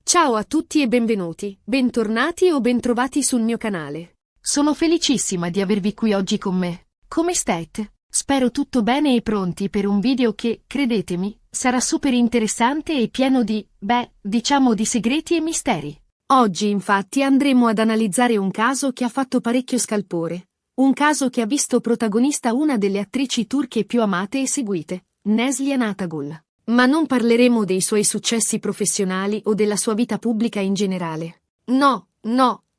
Ciao a tutti e benvenuti, bentornati o bentrovati sul mio canale. Sono felicissima di avervi qui oggi con me. Come state? Spero tutto bene e pronti per un video che, credetemi, sarà super interessante e pieno di, di segreti e misteri. Oggi infatti andremo ad analizzare un caso che ha fatto parecchio scalpore. Un caso che ha visto protagonista una delle attrici turche più amate e seguite, Neslihan Atagul. Ma non parleremo dei suoi successi professionali o della sua vita pubblica in generale. No,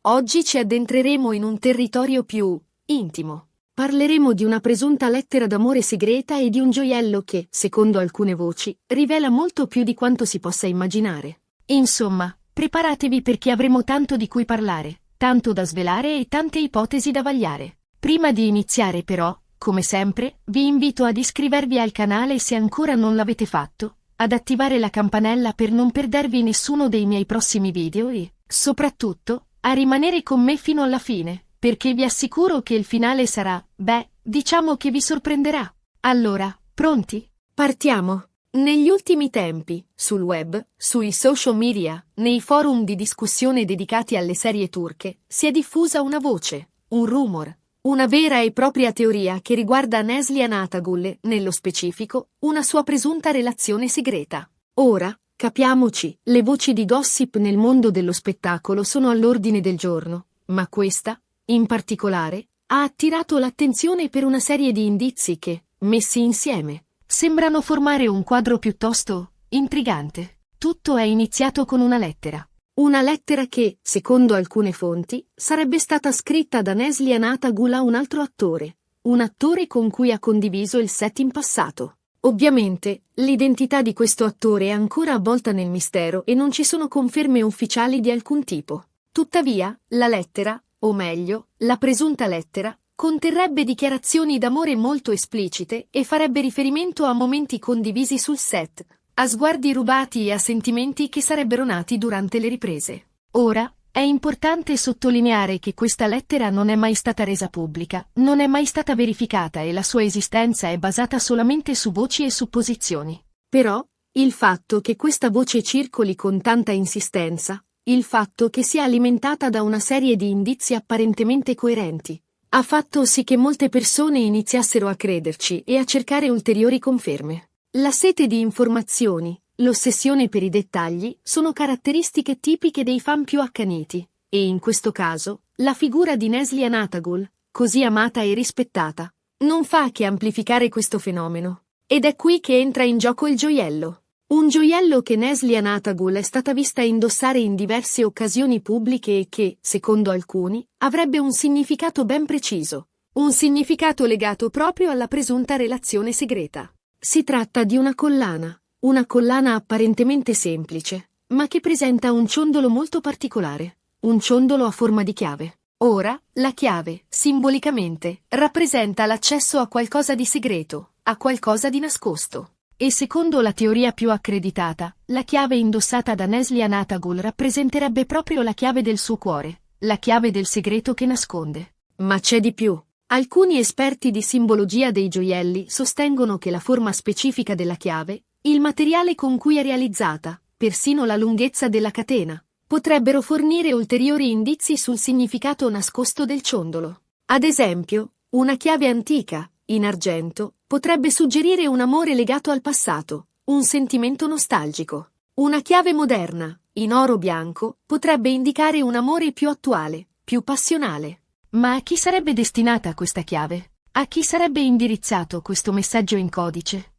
oggi ci addentreremo in un territorio più intimo. Parleremo di una presunta lettera d'amore segreta e di un gioiello che, secondo alcune voci, rivela molto più di quanto si possa immaginare. Insomma, preparatevi perché avremo tanto di cui parlare, tanto da svelare e tante ipotesi da vagliare. Prima di iniziare però, come sempre, vi invito ad iscrivervi al canale se ancora non l'avete fatto, ad attivare la campanella per non perdervi nessuno dei miei prossimi video e, soprattutto, a rimanere con me fino alla fine, perché vi assicuro che il finale sarà, che vi sorprenderà. Allora, pronti? Partiamo! Negli ultimi tempi, sul web, sui social media, nei forum di discussione dedicati alle serie turche, si è diffusa una voce, un rumor, una vera e propria teoria che riguarda Neslihan Atagul e, nello specifico, una sua presunta relazione segreta. Ora, capiamoci, le voci di gossip nel mondo dello spettacolo sono all'ordine del giorno, ma questa, in particolare, ha attirato l'attenzione per una serie di indizi che, messi insieme, sembrano formare un quadro piuttosto intrigante. Tutto è iniziato con una lettera. Una lettera che, secondo alcune fonti, sarebbe stata scritta da Neslihan Atagul a un altro attore, un attore con cui ha condiviso il set in passato. Ovviamente, l'identità di questo attore è ancora avvolta nel mistero e non ci sono conferme ufficiali di alcun tipo. Tuttavia, la lettera, o meglio, la presunta lettera, conterrebbe dichiarazioni d'amore molto esplicite e farebbe riferimento a momenti condivisi sul set, a sguardi rubati e a sentimenti che sarebbero nati durante le riprese. Ora, è importante sottolineare che questa lettera non è mai stata resa pubblica, non è mai stata verificata e la sua esistenza è basata solamente su voci e supposizioni. Però, il fatto che questa voce circoli con tanta insistenza, il fatto che sia alimentata da una serie di indizi apparentemente coerenti, ha fatto sì che molte persone iniziassero a crederci e a cercare ulteriori conferme. La sete di informazioni, l'ossessione per i dettagli, sono caratteristiche tipiche dei fan più accaniti, e in questo caso, la figura di Neslihan Atagul, così amata e rispettata, non fa che amplificare questo fenomeno. Ed è qui che entra in gioco il gioiello. Un gioiello che Neslihan Atagul è stata vista indossare in diverse occasioni pubbliche e che, secondo alcuni, avrebbe un significato ben preciso. Un significato legato proprio alla presunta relazione segreta. Si tratta di una collana apparentemente semplice, ma che presenta un ciondolo molto particolare, un ciondolo a forma di chiave. Ora, la chiave, simbolicamente, rappresenta l'accesso a qualcosa di segreto, a qualcosa di nascosto. E secondo la teoria più accreditata, la chiave indossata da Neslihan Atagul rappresenterebbe proprio la chiave del suo cuore, la chiave del segreto che nasconde. Ma c'è di più. Alcuni esperti di simbologia dei gioielli sostengono che la forma specifica della chiave, il materiale con cui è realizzata, persino la lunghezza della catena, potrebbero fornire ulteriori indizi sul significato nascosto del ciondolo. Ad esempio, una chiave antica, in argento, potrebbe suggerire un amore legato al passato, un sentimento nostalgico. Una chiave moderna, in oro bianco, potrebbe indicare un amore più attuale, più passionale. Ma a chi sarebbe destinata questa chiave? A chi sarebbe indirizzato questo messaggio in codice?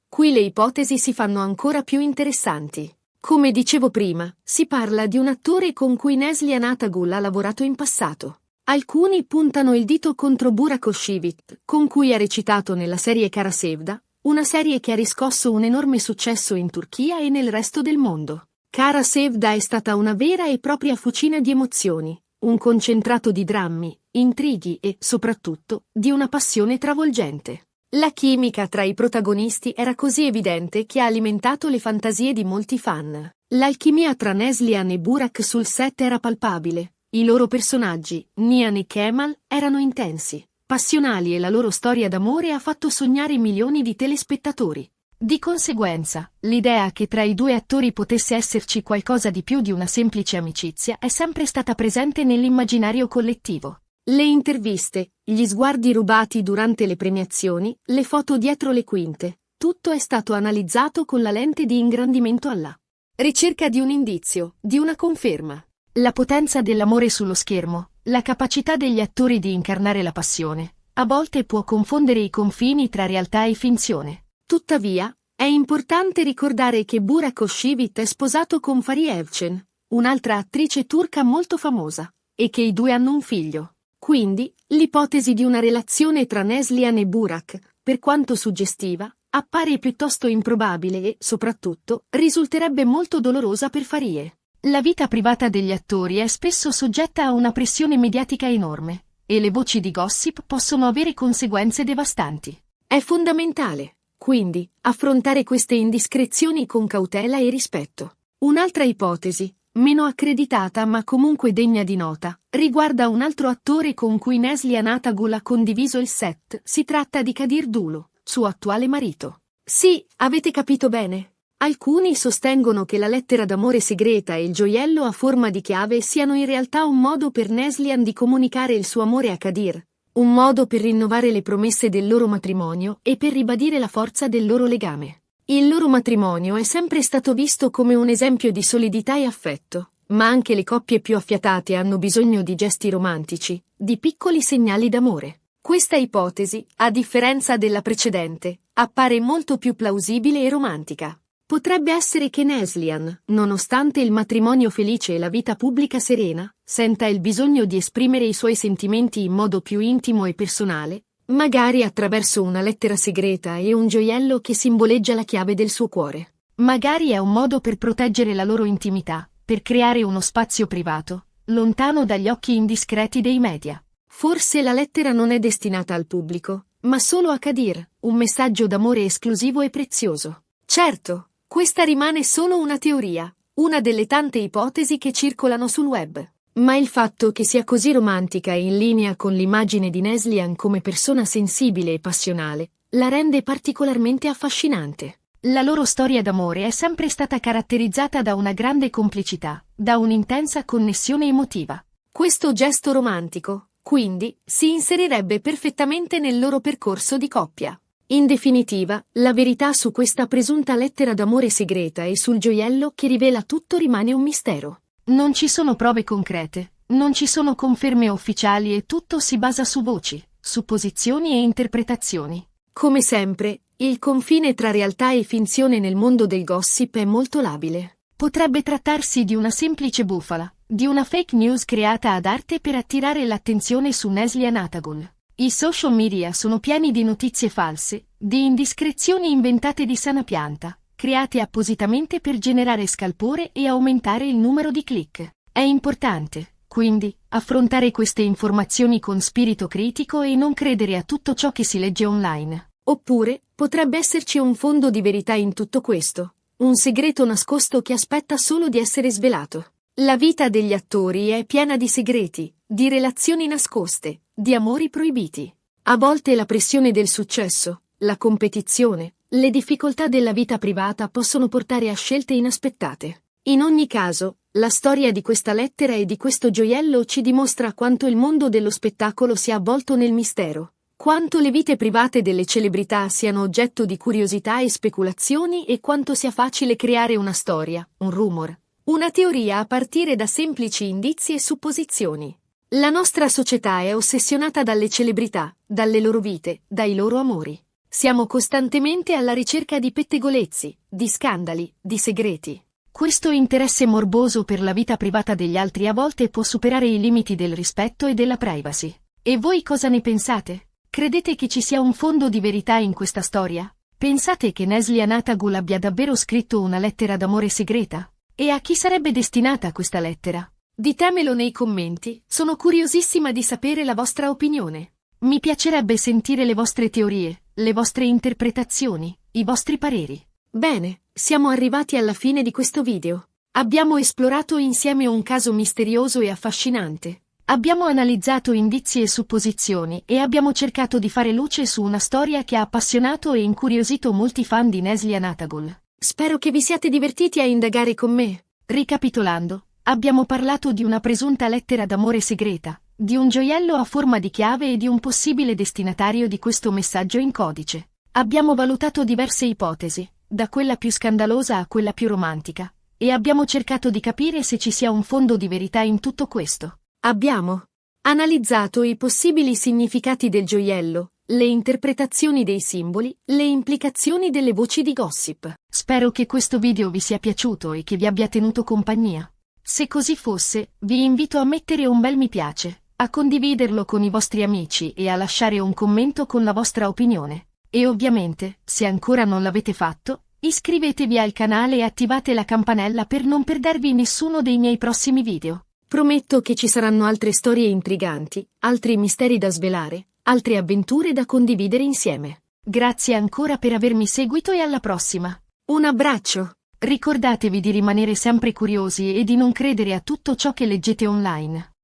Qui le ipotesi si fanno ancora più interessanti. Come dicevo prima, si parla di un attore con cui Neslihan Atagul ha lavorato in passato. Alcuni puntano il dito contro Burak Özçivit, con cui ha recitato nella serie Kara Sevda, una serie che ha riscosso un enorme successo in Turchia e nel resto del mondo. Kara Sevda è stata una vera e propria fucina di emozioni. Un concentrato di drammi, intrighi e, soprattutto, di una passione travolgente. La chimica tra i protagonisti era così evidente che ha alimentato le fantasie di molti fan. L'alchimia tra Neslihan e Burak sul set era palpabile. I loro personaggi, Nihan e Kemal, erano intensi, passionali e la loro storia d'amore ha fatto sognare milioni di telespettatori. Di conseguenza, l'idea che tra i due attori potesse esserci qualcosa di più di una semplice amicizia è sempre stata presente nell'immaginario collettivo. Le interviste, gli sguardi rubati durante le premiazioni, le foto dietro le quinte, tutto è stato analizzato con la lente di ingrandimento alla ricerca di un indizio, di una conferma. La potenza dell'amore sullo schermo, la capacità degli attori di incarnare la passione, a volte può confondere i confini tra realtà e finzione. Tuttavia, è importante ricordare che Burak Özçivit è sposato con Fariye Evcen, un'altra attrice turca molto famosa, e che i due hanno un figlio. Quindi, l'ipotesi di una relazione tra Neslihan e Burak, per quanto suggestiva, appare piuttosto improbabile e, soprattutto, risulterebbe molto dolorosa per Fariye. La vita privata degli attori è spesso soggetta a una pressione mediatica enorme, e le voci di gossip possono avere conseguenze devastanti. È fondamentale, quindi, affrontare queste indiscrezioni con cautela e rispetto. Un'altra ipotesi, meno accreditata ma comunque degna di nota, riguarda un altro attore con cui Neslihan Atagul ha condiviso il set. Si tratta di Kadir Dulu, suo attuale marito. Sì, avete capito bene. Alcuni sostengono che la lettera d'amore segreta e il gioiello a forma di chiave siano in realtà un modo per Neslihan di comunicare il suo amore a Kadir, un modo per rinnovare le promesse del loro matrimonio e per ribadire la forza del loro legame. Il loro matrimonio è sempre stato visto come un esempio di solidità e affetto, ma anche le coppie più affiatate hanno bisogno di gesti romantici, di piccoli segnali d'amore. Questa ipotesi, a differenza della precedente, appare molto più plausibile e romantica. Potrebbe essere che Neslihan, nonostante il matrimonio felice e la vita pubblica serena, senta il bisogno di esprimere i suoi sentimenti in modo più intimo e personale, magari attraverso una lettera segreta e un gioiello che simboleggia la chiave del suo cuore. Magari è un modo per proteggere la loro intimità, per creare uno spazio privato, lontano dagli occhi indiscreti dei media. Forse la lettera non è destinata al pubblico, ma solo a Kadir, un messaggio d'amore esclusivo e prezioso. Certo, questa rimane solo una teoria, una delle tante ipotesi che circolano sul web. Ma il fatto che sia così romantica e in linea con l'immagine di Neslihan come persona sensibile e passionale, la rende particolarmente affascinante. La loro storia d'amore è sempre stata caratterizzata da una grande complicità, da un'intensa connessione emotiva. Questo gesto romantico, quindi, si inserirebbe perfettamente nel loro percorso di coppia. In definitiva, la verità su questa presunta lettera d'amore segreta e sul gioiello che rivela tutto rimane un mistero. Non ci sono prove concrete, non ci sono conferme ufficiali e tutto si basa su voci, supposizioni e interpretazioni. Come sempre, il confine tra realtà e finzione nel mondo del gossip è molto labile. Potrebbe trattarsi di una semplice bufala, di una fake news creata ad arte per attirare l'attenzione su Neslihan Atagul. I social media sono pieni di notizie false, di indiscrezioni inventate di sana pianta, create appositamente per generare scalpore e aumentare il numero di click. È importante, quindi, affrontare queste informazioni con spirito critico e non credere a tutto ciò che si legge online. Oppure, potrebbe esserci un fondo di verità in tutto questo, un segreto nascosto che aspetta solo di essere svelato. La vita degli attori è piena di segreti, di relazioni nascoste, di amori proibiti. A volte la pressione del successo, la competizione, le difficoltà della vita privata possono portare a scelte inaspettate. In ogni caso, la storia di questa lettera e di questo gioiello ci dimostra quanto il mondo dello spettacolo sia avvolto nel mistero, quanto le vite private delle celebrità siano oggetto di curiosità e speculazioni e quanto sia facile creare una storia, un rumor, una teoria a partire da semplici indizi e supposizioni. La nostra società è ossessionata dalle celebrità, dalle loro vite, dai loro amori. Siamo costantemente alla ricerca di pettegolezzi, di scandali, di segreti. Questo interesse morboso per la vita privata degli altri a volte può superare i limiti del rispetto e della privacy. E voi cosa ne pensate? Credete che ci sia un fondo di verità in questa storia? Pensate che Neslihan Atagul abbia davvero scritto una lettera d'amore segreta? E a chi sarebbe destinata questa lettera? Ditemelo nei commenti, sono curiosissima di sapere la vostra opinione. Mi piacerebbe sentire le vostre teorie, le vostre interpretazioni, i vostri pareri. Bene, siamo arrivati alla fine di questo video. Abbiamo esplorato insieme un caso misterioso e affascinante, Abbiamo analizzato indizi e supposizioni e abbiamo cercato di fare luce su una storia che ha appassionato e incuriosito molti fan di Nesli Anatagul. Spero che vi siate divertiti a indagare con me. Ricapitolando, abbiamo parlato di una presunta lettera d'amore segreta, di un gioiello a forma di chiave e di un possibile destinatario di questo messaggio in codice. Abbiamo valutato diverse ipotesi, da quella più scandalosa a quella più romantica, e abbiamo cercato di capire se ci sia un fondo di verità in tutto questo. Abbiamo analizzato i possibili significati del gioiello, le interpretazioni dei simboli, le implicazioni delle voci di gossip. Spero che questo video vi sia piaciuto e che vi abbia tenuto compagnia. Se così fosse, vi invito a mettere un bel mi piace, a condividerlo con i vostri amici e a lasciare un commento con la vostra opinione. E ovviamente, se ancora non l'avete fatto, iscrivetevi al canale e attivate la campanella per non perdervi nessuno dei miei prossimi video. Prometto che ci saranno altre storie intriganti, altri misteri da svelare, altre avventure da condividere insieme. Grazie ancora per avermi seguito e alla prossima. Un abbraccio! Ricordatevi di rimanere sempre curiosi e di non credere a tutto ciò che leggete online.